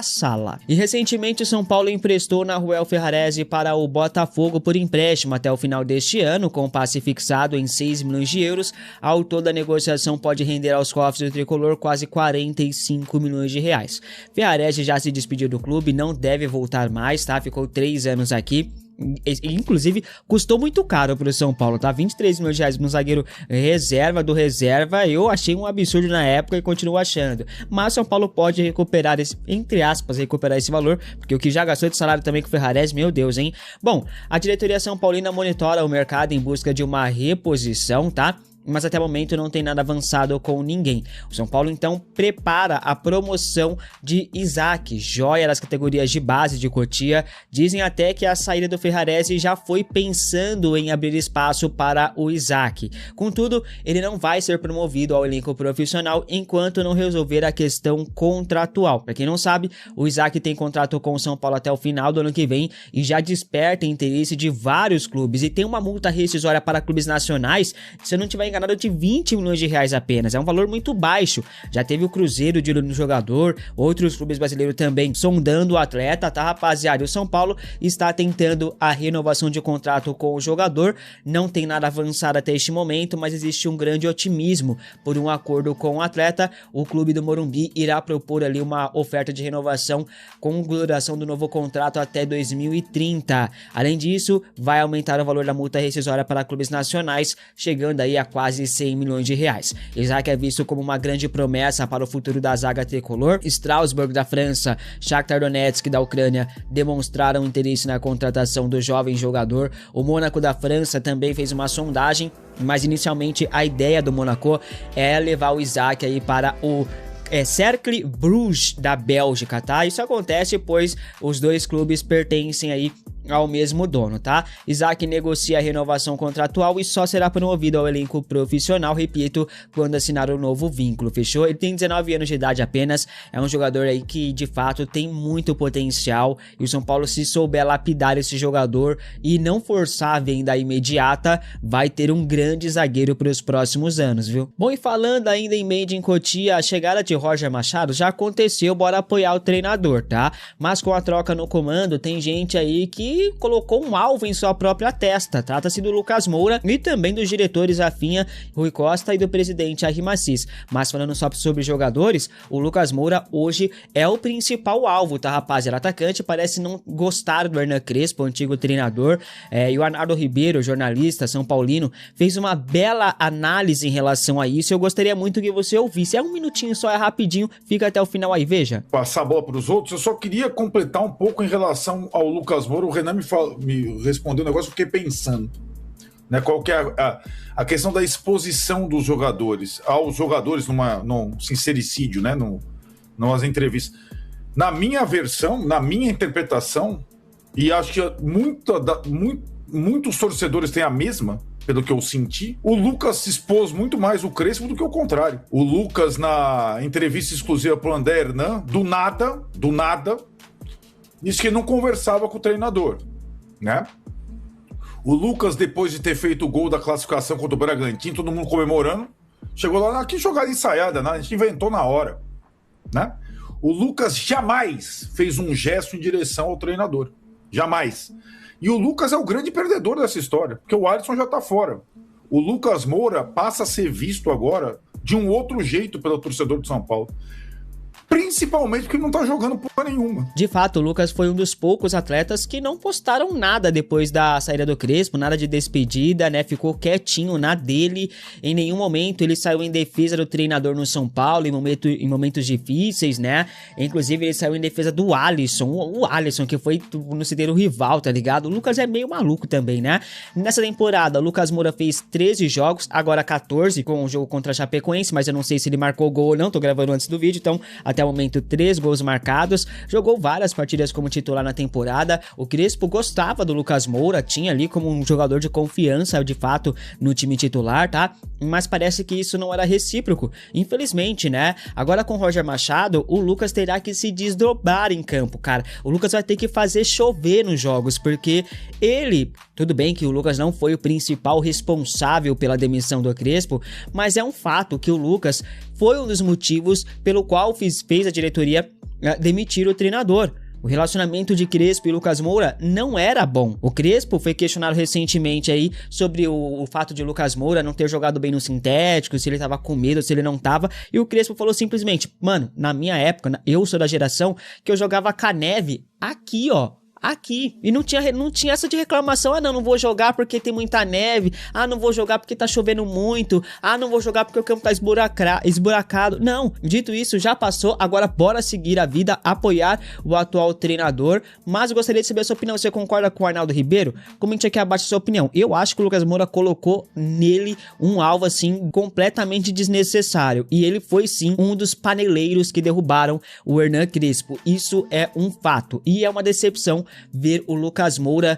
sala. E recentemente o São Paulo emprestou Nahuel Ferrarese para o Botafogo por empréstimo até o final deste ano, com o passe fixado em 6 milhões de euros. Ao todo, a negociação pode render aos cofres do tricolor quase 45 milhões de reais. Ferrarese já se despediu do clube, não deve voltar mais, tá? Ficou 3 anos aqui. Inclusive, custou muito caro pro São Paulo, tá? 23 milhões de reais no zagueiro reserva do reserva, eu achei um absurdo na época e continuo achando. Mas São Paulo pode recuperar esse, entre aspas, recuperar esse valor, porque o que já gastou de salário também com o Ferrarese, meu Deus, hein? Bom, a diretoria São Paulina monitora o mercado em busca de uma reposição, tá? Mas até o momento não tem nada avançado com ninguém. O São Paulo então prepara a promoção de Isaac, joia das categorias de base de Cotia. Dizem até que a saída do Ferrarese já foi pensando em abrir espaço para o Isaac. Contudo, ele não vai ser promovido ao elenco profissional enquanto não resolver a questão contratual. Para quem não sabe, o Isaac tem contrato com o São Paulo até o final do ano que vem e já desperta interesse de vários clubes, e tem uma multa rescisória para clubes nacionais, se eu não tiver enganado, de 20 milhões de reais apenas. É um valor muito baixo. Já teve o Cruzeiro de olho no jogador, outros clubes brasileiros também sondando o atleta, tá, rapaziada? O São Paulo está tentando a renovação de contrato com o jogador. Não tem nada avançado até este momento, mas existe um grande otimismo por um acordo com o atleta. O clube do Morumbi irá propor ali uma oferta de renovação com duração do novo contrato até 2030. Além disso, vai aumentar o valor da multa rescisória para clubes nacionais, chegando aí a quase 100 milhões de reais. Isaac é visto como uma grande promessa para o futuro da zaga tricolor. Strasbourg da França, Shakhtar Donetsk da Ucrânia demonstraram interesse na contratação do jovem jogador. O Mônaco da França também fez uma sondagem, mas inicialmente a ideia do Mônaco é levar o Isaac aí para o Cercle Bruges da Bélgica, tá? Isso acontece pois os dois clubes pertencem aí ao mesmo dono, tá? Isaac negocia a renovação contratual e só será promovido ao elenco profissional, repito, quando assinar o novo vínculo, fechou? Ele tem 19 anos de idade apenas, é um jogador aí que de fato tem muito potencial, e o São Paulo, se souber lapidar esse jogador e não forçar a venda imediata, vai ter um grande zagueiro para os próximos anos, viu? Bom, e falando ainda em Made in Cotia, a chegada de Roger Machado já aconteceu, bora apoiar o treinador, tá? Mas com a troca no comando, tem gente aí que colocou um alvo em sua própria testa. Trata-se do Lucas Moura e também dos diretores Rafinha, Rui Costa e do presidente Arry Macis. Mas falando só sobre jogadores, o Lucas Moura hoje é o principal alvo, tá, rapaziada? O atacante parece não gostar do Hernan Crespo, antigo treinador, e o Arnaldo Ribeiro, jornalista São Paulino, fez uma bela análise em relação a isso. Eu gostaria muito que você ouvisse. É um minutinho só, é rapidinho, fica até o final aí, veja. Passar a bola para os outros, eu só queria completar um pouco em relação ao Lucas Moura. O Renan me respondeu um negócio, eu fiquei pensando, né, qual que é a questão da exposição dos jogadores aos jogadores num sincericídio, né, nas entrevistas. Na minha versão, na minha interpretação, e acho que muitos torcedores têm a mesma, pelo que eu senti, o Lucas se expôs muito mais o Crespo do que o contrário. O Lucas, na entrevista exclusiva para o André Hernan, do nada, disse que não conversava com o treinador, né? O Lucas, depois de ter feito o gol da classificação contra o Bragantino, todo mundo comemorando, chegou lá, que jogada ensaiada, né? A gente inventou na hora, né? O Lucas jamais fez um gesto em direção ao treinador, jamais. E o Lucas é o grande perdedor dessa história, porque o Alisson já tá fora. O Lucas Moura passa a ser visto agora de um outro jeito pelo torcedor de São Paulo. Principalmente porque não tá jogando porra nenhuma. De fato, o Lucas foi um dos poucos atletas que não postaram nada depois da saída do Crespo, nada de despedida, né? Ficou quietinho na dele. Em nenhum momento ele saiu em defesa do treinador no São Paulo, em momentos difíceis, né? Inclusive ele saiu em defesa do Alisson, o Alisson que foi no citeiro rival, tá ligado? O Lucas é meio maluco também, né? Nessa temporada, o Lucas Moura fez 13 jogos, agora 14 com o jogo contra a Chapecoense, mas eu não sei se ele marcou gol ou não, tô gravando antes do vídeo, então até o momento 3 gols marcados, jogou várias partidas como titular na temporada. O Crespo gostava do Lucas Moura, tinha ali como um jogador de confiança de fato no time titular, tá? Mas parece que isso não era recíproco, infelizmente, né? Agora com o Roger Machado, o Lucas terá que se desdobrar em campo, cara. O Lucas vai ter que fazer chover nos jogos, porque ele, tudo bem que o Lucas não foi o principal responsável pela demissão do Crespo, mas é um fato que o Lucas foi um dos motivos pelo qual fez a diretoria demitir o treinador. O relacionamento de Crespo e Lucas Moura não era bom. O Crespo foi questionado recentemente aí sobre o fato de Lucas Moura não ter jogado bem no sintético, se ele tava com medo, se ele não tava, e o Crespo falou simplesmente, mano, na minha época, eu sou da geração que eu jogava com a neve aqui, ó. Aqui. E não tinha essa de reclamação. Ah, não vou jogar porque tem muita neve. Ah, não vou jogar porque tá chovendo muito. Ah, não vou jogar porque o campo tá esburacado. Não. Dito isso, já passou. Agora bora seguir a vida, apoiar o atual treinador. Mas eu gostaria de saber a sua opinião. Você concorda com o Arnaldo Ribeiro? Comente aqui abaixo a sua opinião. Eu acho que o Lucas Moura colocou nele um alvo, assim, completamente desnecessário. E ele foi, sim, um dos paneleiros que derrubaram o Hernan Crespo. Isso é um fato. E é uma decepção ver o Lucas Moura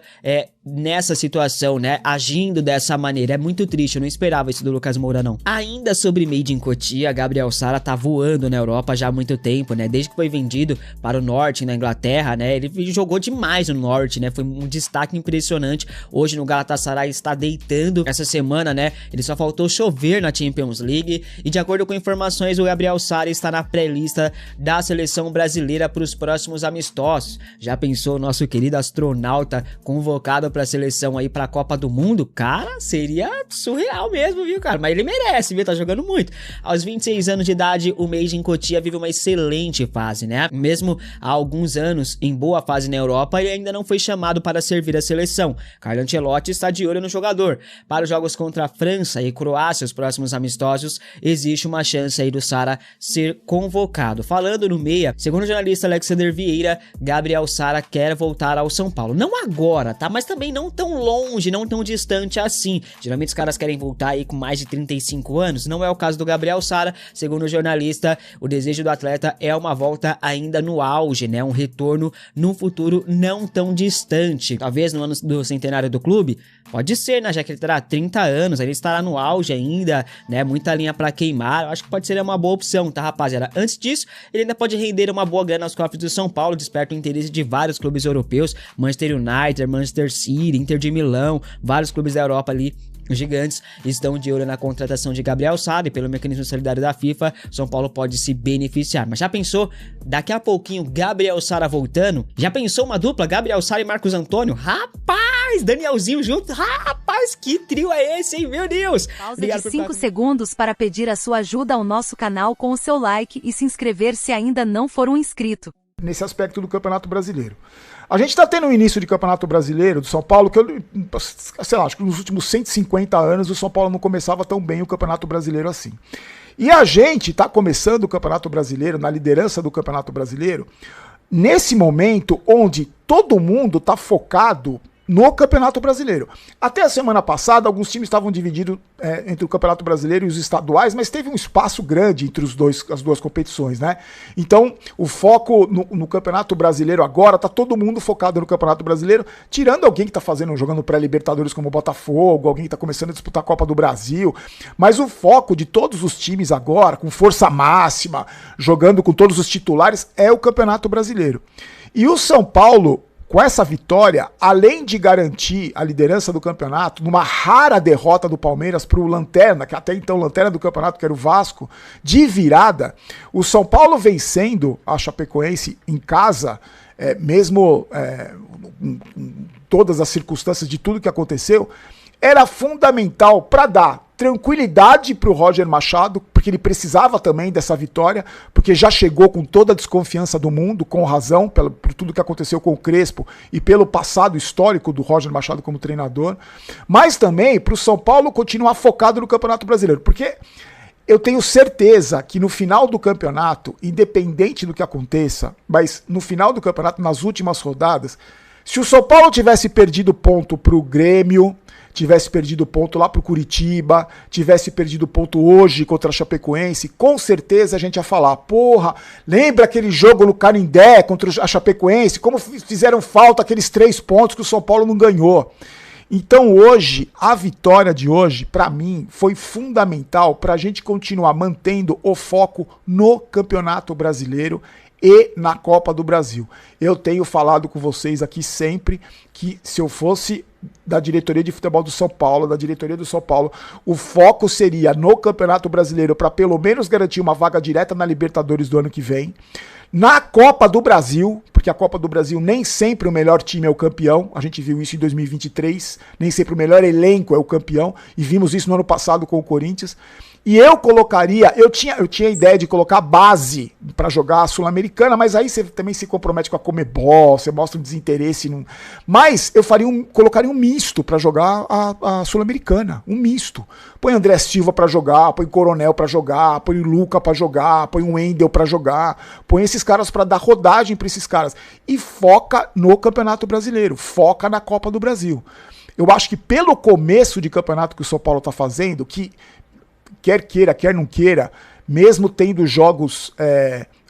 nessa situação, né, agindo dessa maneira. É muito triste, eu não esperava isso do Lucas Moura, não. Ainda sobre Made in Cotia, Gabriel Sara tá voando na Europa já há muito tempo, né, desde que foi vendido para o Norte, na Inglaterra, né, ele jogou demais no Norte, né, foi um destaque impressionante. Hoje no Galatasaray está deitando essa semana, né, ele só faltou chover na Champions League, e de acordo com informações, o Gabriel Sara está na pré-lista da seleção brasileira para os próximos amistosos. Já pensou o nosso querido astronauta convocado pra seleção aí pra Copa do Mundo? Cara, seria surreal mesmo, viu, cara? Mas ele merece, viu? Tá jogando muito. Aos 26 anos de idade, o Made in Cotia vive uma excelente fase, né? Mesmo há alguns anos em boa fase na Europa, ele ainda não foi chamado para servir a seleção. Carlo Ancelotti está de olho no jogador. Para os jogos contra a França e Croácia, os próximos amistosos, existe uma chance aí do Sara ser convocado. Falando no meia, segundo o jornalista Alexander Vieira, Gabriel Sara quer voltar ao São Paulo. Não agora, tá? Mas também não tão longe, não tão distante assim. Geralmente os caras querem voltar aí com mais de 35 anos. Não é o caso do Gabriel Sara. Segundo o jornalista, o desejo do atleta é uma volta ainda no auge, né? Um retorno num futuro não tão distante. Talvez no ano do centenário do clube. Pode ser, né? Já que ele terá 30 anos, ele estará no auge ainda, né? Muita linha pra queimar. Eu acho que pode ser uma boa opção, tá, rapaziada? Antes disso, ele ainda pode render uma boa grana aos cofres do São Paulo, desperta o interesse de vários clubes europeus, Manchester United, Manchester City, Inter de Milão, vários clubes da Europa ali, gigantes, estão de olho na contratação de Gabriel Sara, e pelo mecanismo solidário da FIFA, São Paulo pode se beneficiar. Mas já pensou, daqui a pouquinho, Gabriel Sara voltando? Já pensou uma dupla, Gabriel Sara e Marcos Antônio? Rapaz, Danielzinho junto, rapaz, que trio é esse, hein, meu Deus? Pausa de 5 segundos para pedir a sua ajuda ao nosso canal com o seu like e se inscrever se ainda não for um inscrito. Nesse aspecto do Campeonato Brasileiro. A gente está tendo um início de Campeonato Brasileiro do São Paulo que eu, sei lá, acho que nos últimos 150 anos o São Paulo não começava tão bem o Campeonato Brasileiro assim. E a gente está começando o Campeonato Brasileiro, na liderança do Campeonato Brasileiro, nesse momento onde todo mundo está focado no Campeonato Brasileiro. Até a semana passada, alguns times estavam divididos entre o Campeonato Brasileiro e os estaduais, mas teve um espaço grande entre as duas competições, né? Então, o foco no Campeonato Brasileiro agora, tá todo mundo focado no Campeonato Brasileiro, tirando alguém que tá jogando pré-Libertadores como o Botafogo, alguém que tá começando a disputar a Copa do Brasil, mas o foco de todos os times agora, com força máxima, jogando com todos os titulares, é o Campeonato Brasileiro. E o São Paulo, com essa vitória, além de garantir a liderança do campeonato, numa rara derrota do Palmeiras para o Lanterna, que até então Lanterna do campeonato, que era o Vasco, de virada, o São Paulo vencendo a Chapecoense em casa, mesmo todas as circunstâncias de tudo que aconteceu, era fundamental para dar tranquilidade para o Roger Machado, porque ele precisava também dessa vitória, porque já chegou com toda a desconfiança do mundo, com razão, por tudo que aconteceu com o Crespo e pelo passado histórico do Roger Machado como treinador, mas também para o São Paulo continuar focado no Campeonato Brasileiro, porque eu tenho certeza que no final do campeonato, independente do que aconteça, mas no final do campeonato, nas últimas rodadas, se o São Paulo tivesse perdido ponto para o Grêmio, tivesse perdido ponto lá pro Curitiba, tivesse perdido ponto hoje contra a Chapecoense, com certeza a gente ia falar, porra, lembra aquele jogo no Canindé contra a Chapecoense? Como fizeram falta aqueles 3 pontos que o São Paulo não ganhou? Então hoje, a vitória de hoje, para mim, foi fundamental para a gente continuar mantendo o foco no Campeonato Brasileiro e na Copa do Brasil. Eu tenho falado com vocês aqui sempre que se eu fosse da diretoria de futebol do São Paulo, da diretoria do São Paulo, o foco seria no Campeonato Brasileiro para pelo menos garantir uma vaga direta na Libertadores do ano que vem. Na Copa do Brasil, porque a Copa do Brasil nem sempre o melhor time é o campeão, a gente viu isso em 2023, nem sempre o melhor elenco é o campeão, e vimos isso no ano passado com o Corinthians. E eu colocaria, eu tinha a ideia de colocar a base para jogar a Sul-Americana, mas aí você também se compromete com a Conmebol, você mostra um desinteresse. Mas eu colocaria um misto para jogar a Sul-Americana, um misto. Põe André Silva para jogar, põe Coronel para jogar, põe Luca para jogar, põe o Wendel para jogar, põe esses caras para dar rodagem para esses caras. E foca no Campeonato Brasileiro, foca na Copa do Brasil. Eu acho que pelo começo de campeonato que o São Paulo está fazendo, que quer queira, quer não queira, mesmo tendo jogos,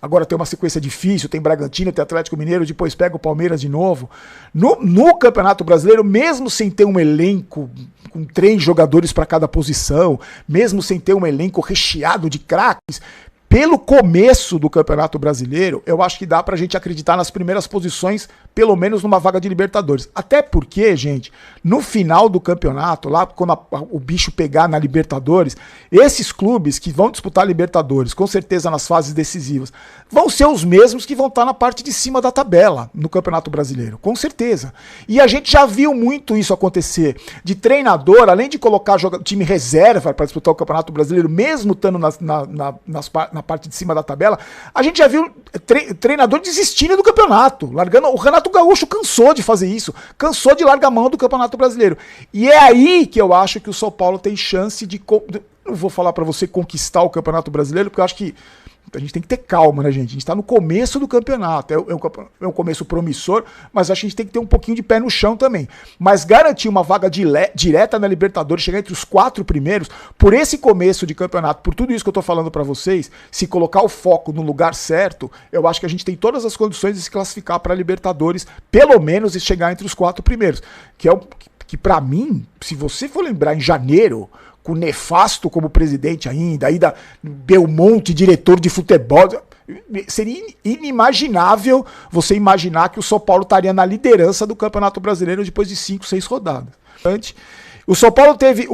agora tem uma sequência difícil, tem Bragantino, tem Atlético Mineiro, depois pega o Palmeiras de novo. No Campeonato Brasileiro, mesmo sem ter um elenco com 3 jogadores para cada posição, mesmo sem ter um elenco recheado de craques, pelo começo do Campeonato Brasileiro, eu acho que dá pra gente acreditar nas primeiras posições, pelo menos numa vaga de Libertadores. Até porque, gente, no final do campeonato, lá quando o bicho pegar na Libertadores, esses clubes que vão disputar Libertadores, com certeza nas fases decisivas, vão ser os mesmos que vão estar na parte de cima da tabela no Campeonato Brasileiro, com certeza. E a gente já viu muito isso acontecer, de treinador, além de colocar time reserva para disputar o Campeonato Brasileiro, mesmo estando na parte de cima da tabela, a gente já viu treinador desistindo do campeonato, largando. O Renato Gaúcho cansou de fazer isso, cansou de largar a mão do Campeonato Brasileiro. E é aí que eu acho que o São Paulo tem chance de, não vou falar pra você conquistar o Campeonato Brasileiro, porque eu acho que a gente tem que ter calma, né, gente? A gente tá no começo do campeonato. É um começo promissor, mas acho que a gente tem que ter um pouquinho de pé no chão também. Mas garantir uma vaga direta na Libertadores, chegar entre os 4 primeiros, por esse começo de campeonato, por tudo isso que eu tô falando pra vocês, se colocar o foco no lugar certo, eu acho que a gente tem todas as condições de se classificar pra Libertadores, pelo menos, e chegar entre os 4 primeiros. Que pra mim, se você for lembrar em janeiro, com o Nefasto como presidente ainda, aí da Belmonte, diretor de futebol, seria inimaginável você imaginar que o São Paulo estaria na liderança do Campeonato Brasileiro depois de 5, 6 rodadas. O São Paulo teve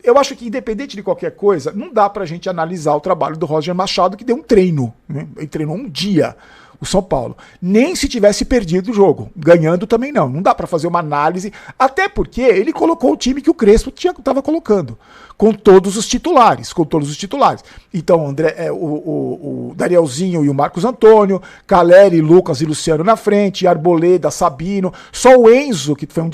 eu acho que independente de qualquer coisa, não dá pra gente analisar o trabalho do Roger Machado, que deu um treino, né? Ele treinou um dia, o São Paulo. Nem se tivesse perdido o jogo. Ganhando também não. Não dá pra fazer uma análise, até porque ele colocou o time que o Crespo estava colocando. Com todos os titulares. Então, o Danielzinho e o Marcos Antônio, Caleri, Lucas e Luciano na frente, Arboleda, Sabino, só o Enzo, que foi um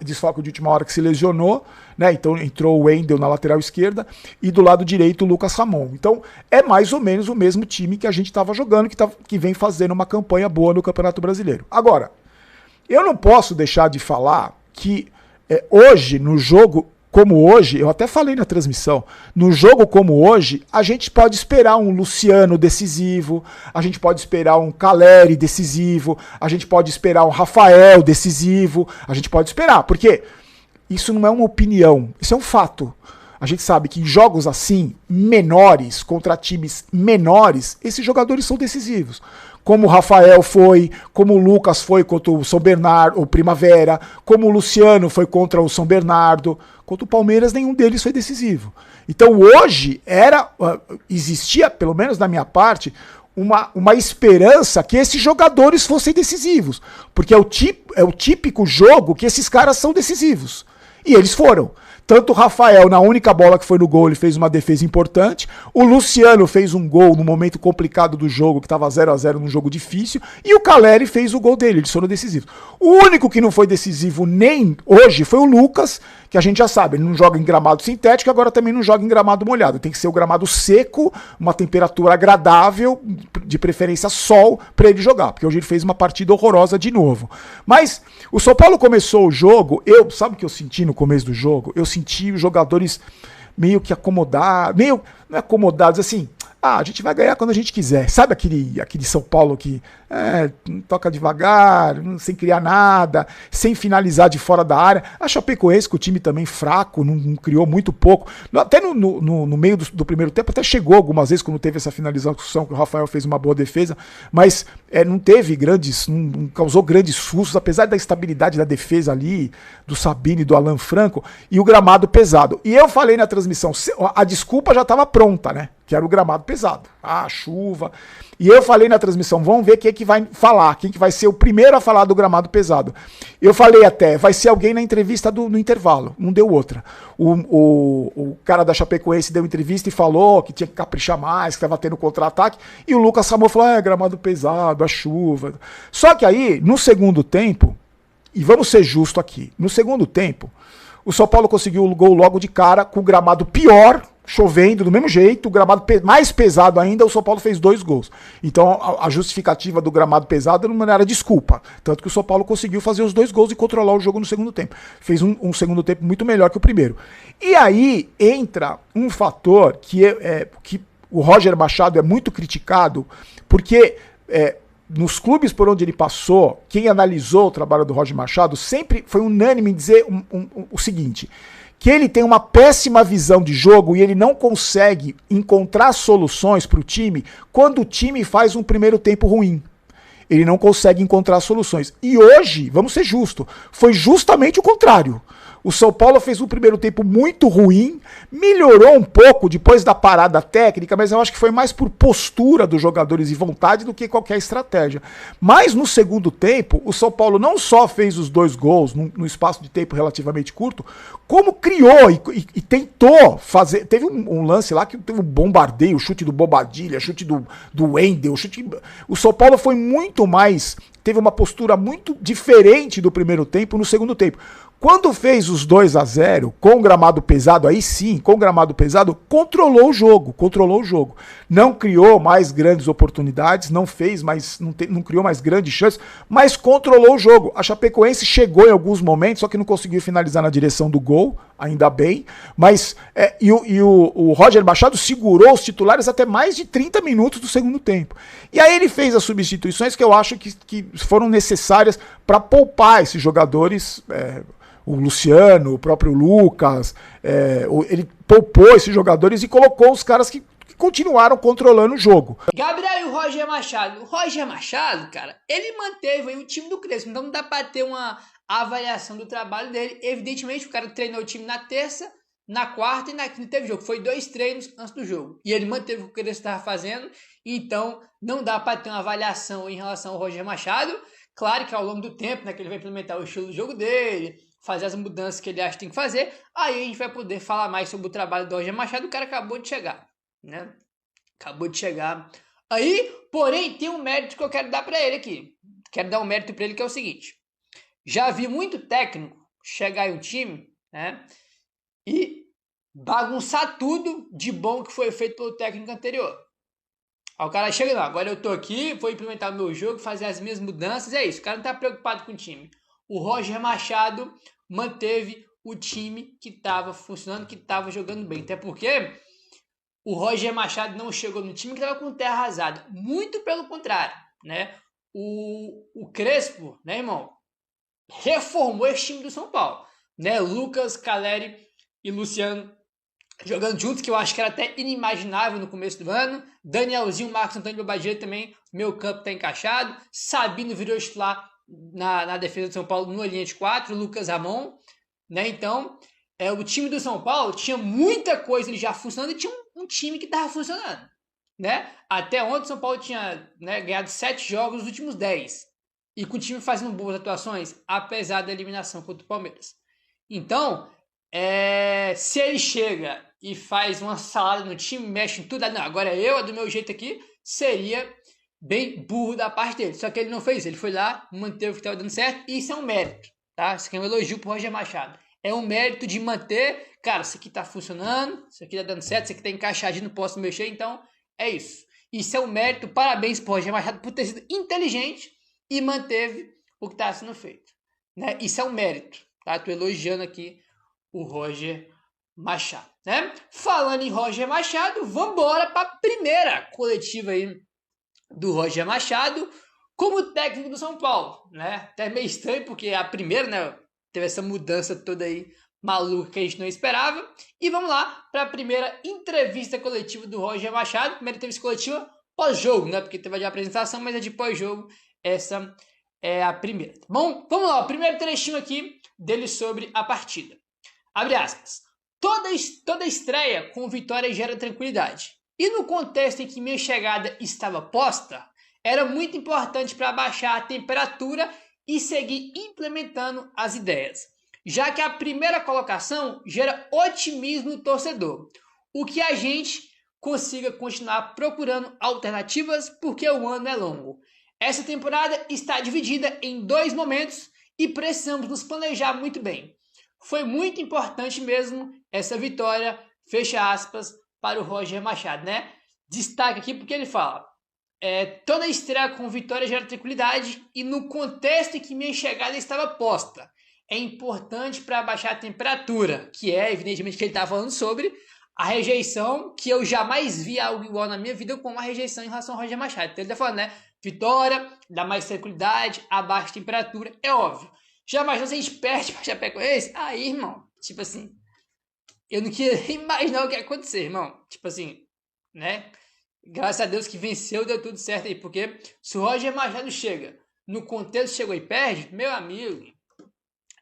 desfalque de última hora que se lesionou, né? Então entrou o Wendel na lateral esquerda e do lado direito o Lucas Ramon. Então é mais ou menos o mesmo time que a gente estava jogando, que vem fazendo uma campanha boa no Campeonato Brasileiro. Agora, eu não posso deixar de falar que hoje, no jogo como hoje, eu até falei na transmissão, no jogo como hoje, a gente pode esperar um Luciano decisivo, a gente pode esperar um Caleri decisivo, a gente pode esperar um Rafael decisivo, a gente pode esperar, porque isso não é uma opinião, isso é um fato. A gente sabe que em jogos assim, menores, contra times menores, esses jogadores são decisivos. Como o Rafael foi, como o Lucas foi contra o São Bernardo, o Primavera, como o Luciano foi contra o São Bernardo. Contra o Palmeiras, nenhum deles foi decisivo. Então hoje existia, pelo menos da minha parte, uma esperança que esses jogadores fossem decisivos. Porque é o típico jogo que esses caras são decisivos. E eles foram. Tanto o Rafael, na única bola que foi no gol, ele fez uma defesa importante. O Luciano fez um gol no momento complicado do jogo, que estava 0-0 num jogo difícil. E o Caleri fez o gol dele, eles foram decisivos. O único que não foi decisivo nem hoje foi o Lucas, que a gente já sabe, ele não joga em gramado sintético, agora também não joga em gramado molhado. Tem que ser o gramado seco, uma temperatura agradável, de preferência sol, para ele jogar. Porque hoje ele fez uma partida horrorosa de novo. Mas o São Paulo começou o jogo, sabe o que eu senti no começo do jogo? Eu senti os jogadores meio que acomodados, não é acomodados, assim, a gente vai ganhar quando a gente quiser. Sabe aquele São Paulo que toca devagar, sem criar nada, sem finalizar de fora da área. A Chapecoense, com o time também fraco, não criou muito pouco. Até no meio do primeiro tempo, até chegou algumas vezes quando teve essa finalização, que o Rafael fez uma boa defesa, mas não teve não causou grandes sustos, apesar da estabilidade da defesa ali, do Sabino e do Alan Franco, e o gramado pesado. E eu falei na transmissão, a desculpa já estava pronta, né? que era o gramado pesado. Ah, chuva. E eu falei na transmissão, vamos ver quem é que vai falar, quem que vai ser o primeiro a falar do gramado pesado. Eu falei até, vai ser alguém na entrevista no intervalo, não deu outra. O cara da Chapecoense deu entrevista e falou que tinha que caprichar mais, que estava tendo contra-ataque, e o Lucas Samor falou, gramado pesado, a chuva. Só que aí, no segundo tempo, e vamos ser justos aqui, no segundo tempo, o São Paulo conseguiu o gol logo de cara, com o gramado pior, chovendo do mesmo jeito, o gramado mais pesado ainda, o São Paulo fez 2 gols. Então a justificativa do gramado pesado não era desculpa. Tanto que o São Paulo conseguiu fazer os 2 gols e controlar o jogo no segundo tempo. Fez um segundo tempo muito melhor que o primeiro. E aí entra um fator que o Roger Machado é muito criticado, porque nos clubes por onde ele passou, quem analisou o trabalho do Roger Machado sempre foi unânime em dizer o seguinte, que ele tem uma péssima visão de jogo e ele não consegue encontrar soluções para o time quando o time faz um primeiro tempo ruim. Ele não consegue encontrar soluções. E hoje, vamos ser justos, foi justamente o contrário. O São Paulo fez um primeiro tempo muito ruim, melhorou um pouco depois da parada técnica, mas eu acho que foi mais por postura dos jogadores e vontade do que qualquer estratégia. Mas no segundo tempo, o São Paulo não só fez os 2 gols no espaço de tempo relativamente curto, como criou e tentou fazer. Teve um lance lá que teve um bombardeio, o chute do Bobadilha, chute do Wendel, o São Paulo foi muito mais. Teve uma postura muito diferente do primeiro tempo no segundo tempo. Quando fez os 2-0, com o gramado pesado, aí sim, com o gramado pesado, controlou o jogo. Não criou mais grandes oportunidades, não criou mais grandes chances, mas controlou o jogo. A Chapecoense chegou em alguns momentos, só que não conseguiu finalizar na direção do gol, ainda bem, mas o Roger Machado segurou os titulares até mais de 30 minutos do segundo tempo. E aí ele fez as substituições que eu acho que foram necessárias para poupar esses jogadores, o Luciano, o próprio Lucas, ele poupou esses jogadores e colocou os caras que continuaram controlando o jogo. Gabriel e o Roger Machado. O Roger Machado, cara, ele manteve aí o time do Crespo, então não dá pra ter uma avaliação do trabalho dele. Evidentemente, o cara treinou o time na terça, na quarta e na quinta teve jogo. Foi 2 treinos antes do jogo. E ele manteve o que o Crespo estava fazendo, então não dá pra ter uma avaliação em relação ao Roger Machado. Claro que ao longo do tempo, né, que ele vai implementar o estilo de jogo dele, fazer as mudanças que ele acha que tem que fazer, aí a gente vai poder falar mais sobre o trabalho do Roger Machado. O cara acabou de chegar, né? Acabou de chegar. Aí, porém, tem um mérito que eu quero dar pra ele aqui. Quero dar um mérito pra ele que é o seguinte. Já vi muito técnico chegar em um time, né, e bagunçar tudo de bom que foi feito pelo técnico anterior. Aí o cara chega lá, agora eu tô aqui, vou implementar o meu jogo, fazer as minhas mudanças, é isso. O cara não tá preocupado com o time. O Roger Machado manteve o time que estava funcionando, que estava jogando bem. Até porque o Roger Machado não chegou no time que estava com terra arrasada. Muito pelo contrário, né? O Crespo, né, irmão, reformou esse time do São Paulo, né? Lucas, Caleri e Luciano jogando juntos, que eu acho que era até inimaginável no começo do ano. Danielzinho, Marcos Antônio Bobadilha também, meu campo tá encaixado. Sabino virou titular na defesa do São Paulo no linha de 4, Lucas Ramon, né? Então, o time do São Paulo tinha muita coisa já funcionando e tinha um time que estava funcionando, né? Até ontem o São Paulo tinha, né, ganhado 7 jogos nos últimos 10 e com o time fazendo boas atuações, apesar da eliminação contra o Palmeiras. Então, se ele chega e faz uma salada no time, mexe em tudo, não, agora eu, do meu jeito aqui, seria bem burro da parte dele. Só que ele não fez, ele foi lá, manteve o que estava dando certo, e isso é um mérito, tá? Isso aqui é um elogio pro Roger Machado. É um mérito de manter, cara, isso aqui tá funcionando, isso aqui tá dando certo, isso aqui tá encaixadinho, não posso mexer, então é isso. Isso é um mérito, parabéns pro Roger Machado por ter sido inteligente e manteve o que tá sendo feito, né? Isso é um mérito, tá? Tô elogiando aqui o Roger Machado, né? Falando em Roger Machado, vamos embora para a primeira coletiva aí do Roger Machado como técnico do São Paulo, né? Até meio estranho porque a primeira, né, teve essa mudança toda aí maluca que a gente não esperava. E vamos lá para a primeira entrevista coletiva do Roger Machado. Primeira entrevista coletiva pós-jogo, né? Porque teve a de apresentação, mas a de pós-jogo, essa é a primeira. Tá bom, vamos lá, o primeiro trechinho aqui dele sobre a partida. Abre aspas. Toda estreia com vitória gera tranquilidade. E no contexto em que minha chegada estava posta, era muito importante para baixar a temperatura e seguir implementando as ideias, já que a primeira colocação gera otimismo no torcedor, o que a gente consiga continuar procurando alternativas porque o ano é longo. Essa temporada está dividida em 2 momentos e precisamos nos planejar muito bem. Foi muito importante mesmo essa vitória, fecha aspas, para o Roger Machado, né? Destaque aqui porque ele fala: toda estreia com vitória gera tranquilidade e no contexto em que minha chegada estava posta, é importante para baixar a temperatura, que é evidentemente que ele está falando sobre a rejeição, que eu jamais vi algo igual na minha vida como a rejeição em relação ao Roger Machado. Então ele está falando, né? Vitória, dá mais tranquilidade, abaixa a temperatura, é óbvio. Já imaginou se a gente perde para Chapecoense? Aí, irmão, tipo assim, eu não queria imaginar o que ia acontecer, irmão. Tipo assim, né? Graças a Deus que venceu, deu tudo certo aí, porque se o Roger Machado chega, no contexto chegou e perde, meu amigo,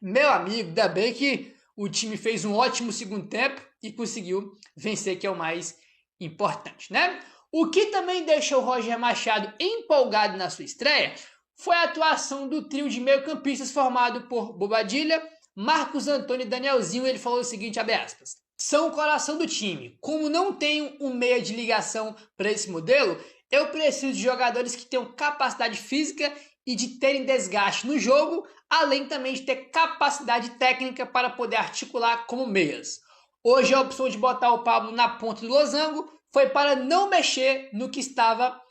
ainda bem que o time fez um ótimo segundo tempo e conseguiu vencer, que é o mais importante, né? O que também deixou o Roger Machado empolgado na sua estreia foi a atuação do trio de meio-campistas formado por Bobadilla, Marcos Antônio e Danielzinho. Ele falou o seguinte, abre aspas: são o coração do time. Como não tenho um meia de ligação para esse modelo, eu preciso de jogadores que tenham capacidade física e de terem desgaste no jogo, além também de ter capacidade técnica para poder articular como meias. Hoje a opção de botar o Pablo na ponta do losango foi para não mexer no que estava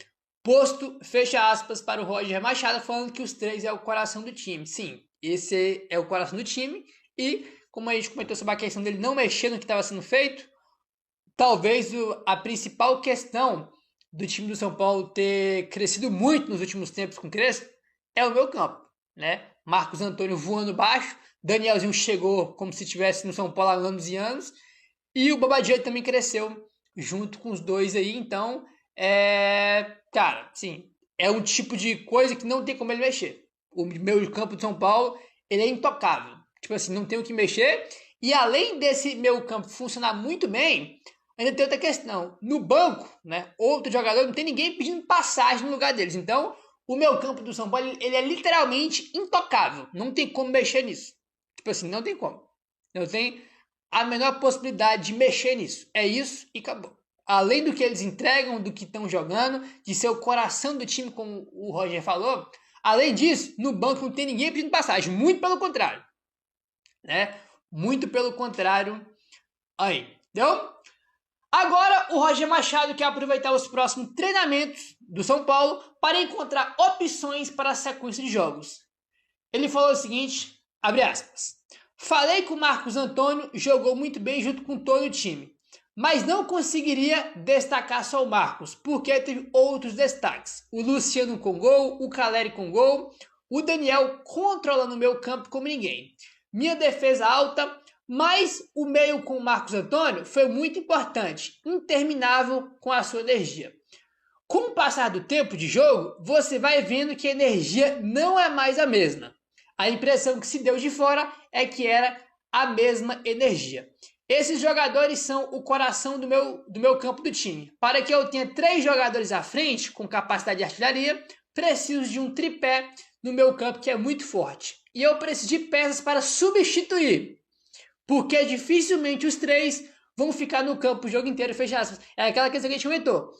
posto, fecha aspas, para o Roger Machado, falando que os 3 é o coração do time. Sim, esse é o coração do time e, como a gente comentou sobre a questão dele não mexer no que estava sendo feito, talvez a principal questão do time do São Paulo ter crescido muito nos últimos tempos com o Crespo é o meio campo, né? Marcos Antônio voando baixo, Danielzinho chegou como se estivesse no São Paulo há anos e anos, e o Bobadilla também cresceu junto com os dois aí, então, cara, sim, é um tipo de coisa que não tem como ele mexer. O meio campo de São Paulo, ele é intocável, tipo assim, não tem o que mexer, e além desse meio campo funcionar muito bem, ainda tem outra questão, no banco, né, outro jogador, não tem ninguém pedindo passagem no lugar deles, então, o meio campo do São Paulo, ele é literalmente intocável, não tem como mexer nisso, tipo assim, não tem como, não tem a menor possibilidade de mexer nisso, é isso e acabou. Além do que eles entregam, do que estão jogando, de ser o coração do time, como o Roger falou, além disso, no banco não tem ninguém pedindo passagem, muito pelo contrário, né? Muito pelo contrário aí, entendeu? Agora o Roger Machado quer aproveitar os próximos treinamentos do São Paulo para encontrar opções para a sequência de jogos. Ele falou o seguinte, abre aspas: falei que o Marcos Antônio jogou muito bem junto com todo o time, mas não conseguiria destacar só o Marcos, porque teve outros destaques. O Luciano com gol, o Caleri com gol, o Daniel controlando o meu campo como ninguém. Minha defesa alta, mas o meio com o Marcos Antônio foi muito importante, interminável com a sua energia. Com o passar do tempo de jogo, você vai vendo que a energia não é mais a mesma. A impressão que se deu de fora é que era a mesma energia. Esses jogadores são o coração do meu campo do time. Para que eu tenha 3 jogadores à frente, com capacidade de artilharia, preciso de um tripé no meu campo que é muito forte. E eu preciso de peças para substituir, porque dificilmente os 3 vão ficar no campo o jogo inteiro, fecha aspas. É aquela questão que a gente comentou.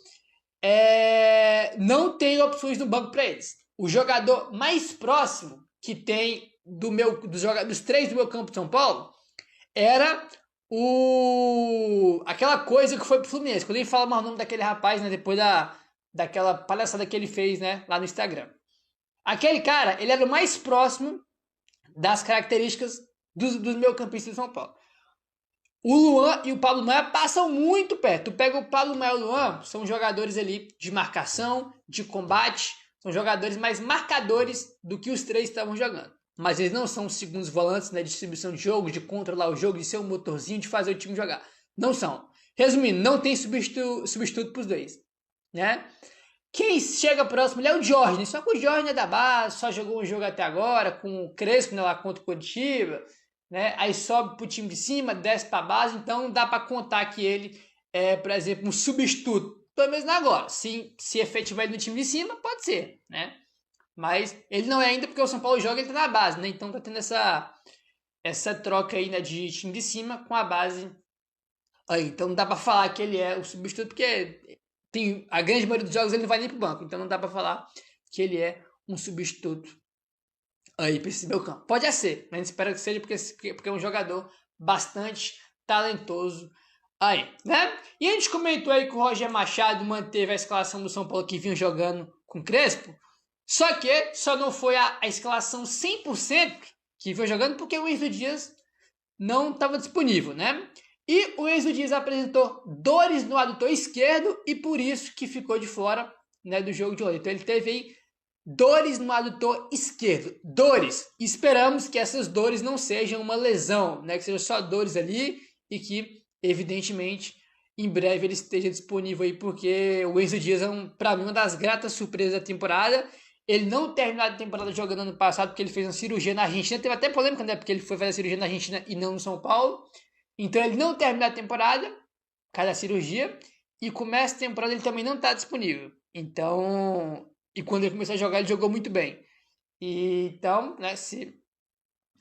Não tem opções no banco para eles. O jogador mais próximo que tem dos 3 do meu campo de São Paulo era aquela coisa que foi pro Fluminense. Quando ele fala mais o nome daquele rapaz, né, depois daquela palhaçada que ele fez, né, lá no Instagram. Aquele cara, ele era o mais próximo das características dos meio-campistas de São Paulo. O Luan e o Pablo Maia passam muito perto. Tu pega o Pablo Maia e o Luan, são jogadores ali de marcação, de combate, são jogadores mais marcadores do que os 3 estavam jogando. Mas eles não são os segundos volantes, né, de distribuição de jogo, de controlar o jogo, de ser um motorzinho, de fazer o time jogar. Não são. Resumindo, não tem substituto para os 2. Né? Quem chega próximo é o Jorge. Só que o Jorge é da base, só jogou um jogo até agora, com o Crespo, né, lá contra o Curitiba. Né? Aí sobe para o time de cima, desce para a base, então não dá para contar que ele por exemplo, um substituto. Pelo menos agora. Se efetivar ele no time de cima, pode ser, né? Mas ele não é ainda porque o São Paulo joga, ele tá na base, né? Então tá tendo essa troca aí, né, de time de cima com a base aí. Então não dá pra falar que ele é o substituto, porque a grande maioria dos jogos ele não vai nem pro banco. Então não dá pra falar que ele é um substituto aí pra esse meu campo. Pode ser, mas a gente espera que seja porque é um jogador bastante talentoso aí, né? E a gente comentou aí que o Roger Machado manteve a escalação do São Paulo que vinha jogando com Crespo, só que só não foi a escalação 100% que vinha jogando porque o Enzo Dias não estava disponível, né? E o Enzo Dias apresentou dores no adutor esquerdo e por isso que ficou de fora, né, do jogo de hoje. Então ele teve aí dores no adutor esquerdo. Dores. Esperamos que essas dores não sejam uma lesão, né? Que sejam só dores ali e que, evidentemente, em breve ele esteja disponível aí, porque o Enzo Dias é, para mim, uma das gratas surpresas da temporada. Ele não terminou a temporada jogando ano passado porque ele fez uma cirurgia na Argentina. Teve até polêmica, né? Porque ele foi fazer a cirurgia na Argentina e não no São Paulo. Então ele não terminou a temporada, cada cirurgia, e começa a temporada ele também não está disponível. Então, e quando ele começou a jogar, ele jogou muito bem. E, então, né,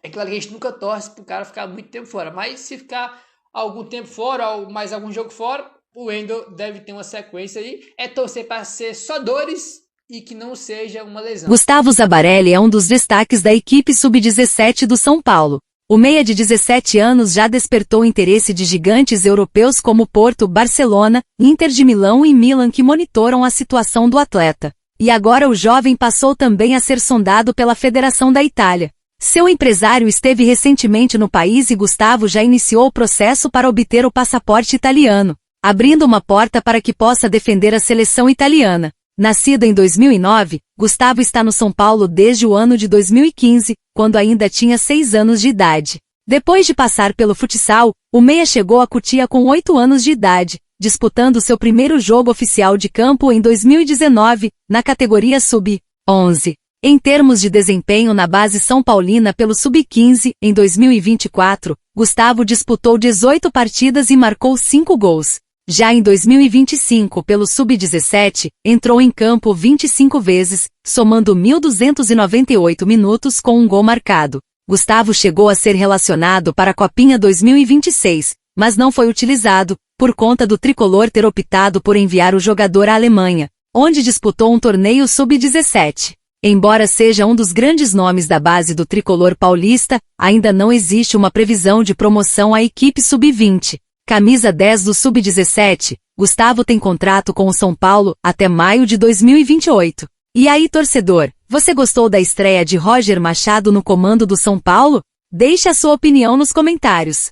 é claro que a gente nunca torce pro cara ficar muito tempo fora, mas se ficar algum tempo fora, ou mais algum jogo fora, o Wendel deve ter uma sequência aí. É torcer para ser só dores e que não seja uma lesão. Gustavo Zabarelli é um dos destaques da equipe sub-17 do São Paulo. O meia de 17 anos já despertou o interesse de gigantes europeus como Porto, Barcelona, Inter de Milão e Milan, que monitoram a situação do atleta. E agora o jovem passou também a ser sondado pela Federação da Itália. Seu empresário esteve recentemente no país e Gustavo já iniciou o processo para obter o passaporte italiano, abrindo uma porta para que possa defender a seleção italiana. Nascido em 2009, Gustavo está no São Paulo desde o ano de 2015, quando ainda tinha 6 anos de idade. Depois de passar pelo futsal, o meia chegou a Cotia com 8 anos de idade, disputando seu primeiro jogo oficial de campo em 2019, na categoria sub-11. Em termos de desempenho na base São Paulina pelo sub-15, em 2024, Gustavo disputou 18 partidas e marcou 5 gols. Já em 2025, pelo sub-17, entrou em campo 25 vezes, somando 1.298 minutos com um gol marcado. Gustavo chegou a ser relacionado para a Copinha 2026, mas não foi utilizado, por conta do tricolor ter optado por enviar o jogador à Alemanha, onde disputou um torneio sub-17. Embora seja um dos grandes nomes da base do tricolor paulista, ainda não existe uma previsão de promoção à equipe sub-20. Camisa 10 do sub-17, Gustavo tem contrato com o São Paulo até maio de 2028. E aí, torcedor, você gostou da estreia de Roger Machado no comando do São Paulo? Deixe a sua opinião nos comentários.